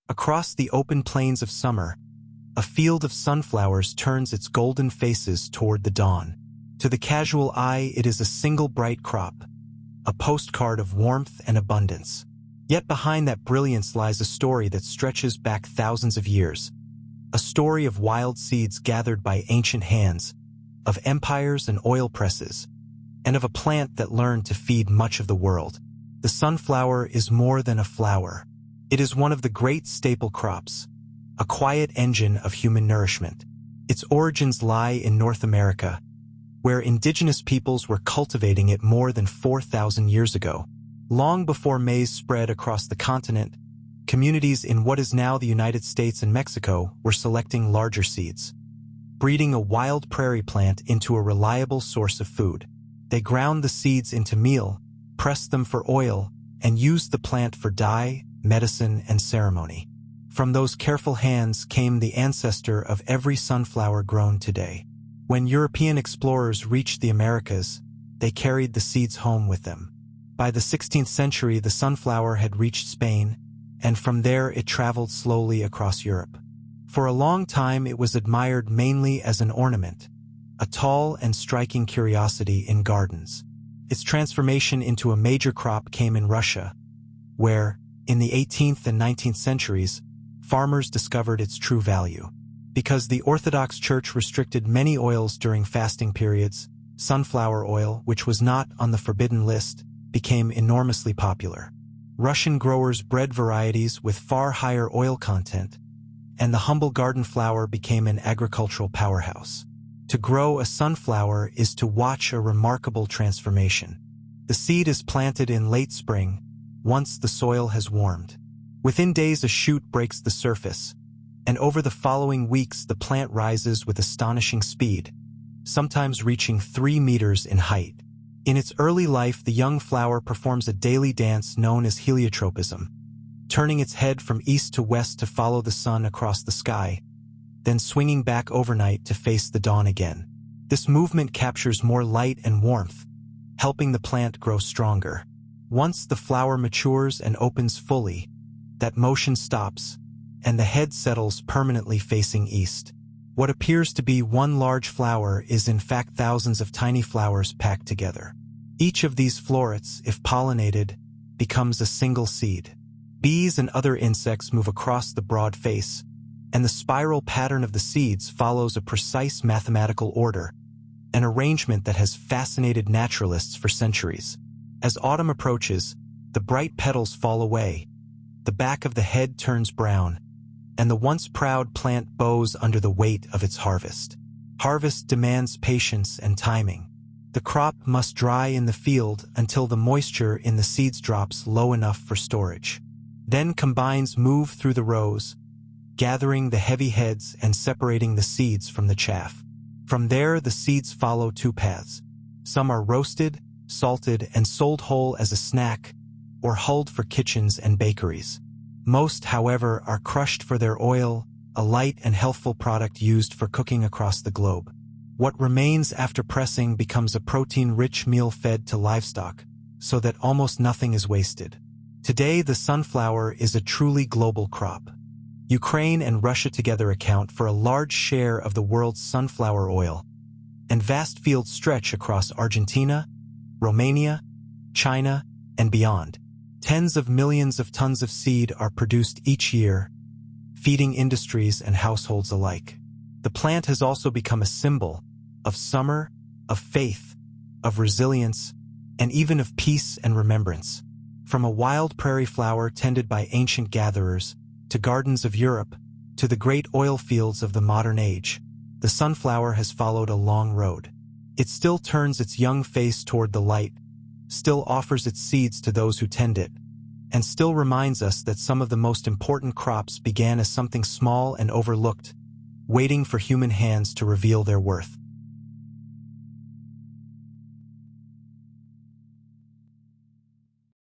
Across the open plains of summer, a field of sunflowers turns its golden faces toward the dawn. To the casual eye, it is a single bright crop, a postcard of warmth and abundance. Yet behind that brilliance lies a story that stretches back thousands of years, a story of wild seeds gathered by ancient hands, of empires and oil presses, and of a plant that learned to feed much of the world. The sunflower is more than a flower. It is one of the great staple crops, a quiet engine of human nourishment. Its origins lie in North America, where indigenous peoples were cultivating it more than 4,000 years ago. Long before maize spread across the continent, communities in what is now the United States and Mexico were selecting larger seeds, breeding a wild prairie plant into a reliable source of food. They ground the seeds into meal, pressed them for oil, and used the plant for dye, medicine, and ceremony. From those careful hands came the ancestor of every sunflower grown today. When European explorers reached the Americas, they carried the seeds home with them. By the 16th century, the sunflower had reached Spain, and from there it traveled slowly across Europe. For a long time, it was admired mainly as an ornament, a tall and striking curiosity in gardens. Its transformation into a major crop came in Russia, where, in the 18th and 19th centuries, farmers discovered its true value. Because the Orthodox Church restricted many oils during fasting periods, sunflower oil, which was not on the forbidden list, became enormously popular. Russian growers bred varieties with far higher oil content, and the humble garden flower became an agricultural powerhouse. To grow a sunflower is to watch a remarkable transformation. The seed is planted in late spring, once the soil has warmed. Within days, a shoot breaks the surface, and over the following weeks the plant rises with astonishing speed, sometimes reaching 3 meters in height. In its early life, the young flower performs a daily dance known as heliotropism, turning its head from east to west to follow the sun across the sky, then swinging back overnight to face the dawn again. This movement captures more light and warmth, helping the plant grow stronger. Once the flower matures and opens fully, that motion stops, and the head settles permanently facing east. What appears to be one large flower is in fact thousands of tiny flowers packed together. Each of these florets, if pollinated, becomes a single seed. Bees and other insects move across the broad face, and the spiral pattern of the seeds follows a precise mathematical order, an arrangement that has fascinated naturalists for centuries. As autumn approaches, the bright petals fall away, the back of the head turns brown, and the once proud plant bows under the weight of its harvest. Harvest demands patience and timing. The crop must dry in the field until the moisture in the seeds drops low enough for storage. Then combines move through the rows, gathering the heavy heads and separating the seeds from the chaff. From there, the seeds follow two paths. Some are roasted, salted, and sold whole as a snack, or hulled for kitchens and bakeries. Most, however, are crushed for their oil, a light and healthful product used for cooking across the globe. What remains after pressing becomes a protein-rich meal fed to livestock, so that almost nothing is wasted. Today, the sunflower is a truly global crop. Ukraine and Russia together account for a large share of the world's sunflower oil, and vast fields stretch across Argentina, Romania, China, and beyond. Tens of millions of tons of seed are produced each year, feeding industries and households alike. The plant has also become a symbol of summer, of faith, of resilience, and even of peace and remembrance. From a wild prairie flower tended by ancient gatherers, to gardens of Europe, to the great oil fields of the modern age, the sunflower has followed a long road. It still turns its young face toward the light, still offers its seeds to those who tend it, and still reminds us that some of the most important crops began as something small and overlooked, waiting for human hands to reveal their worth.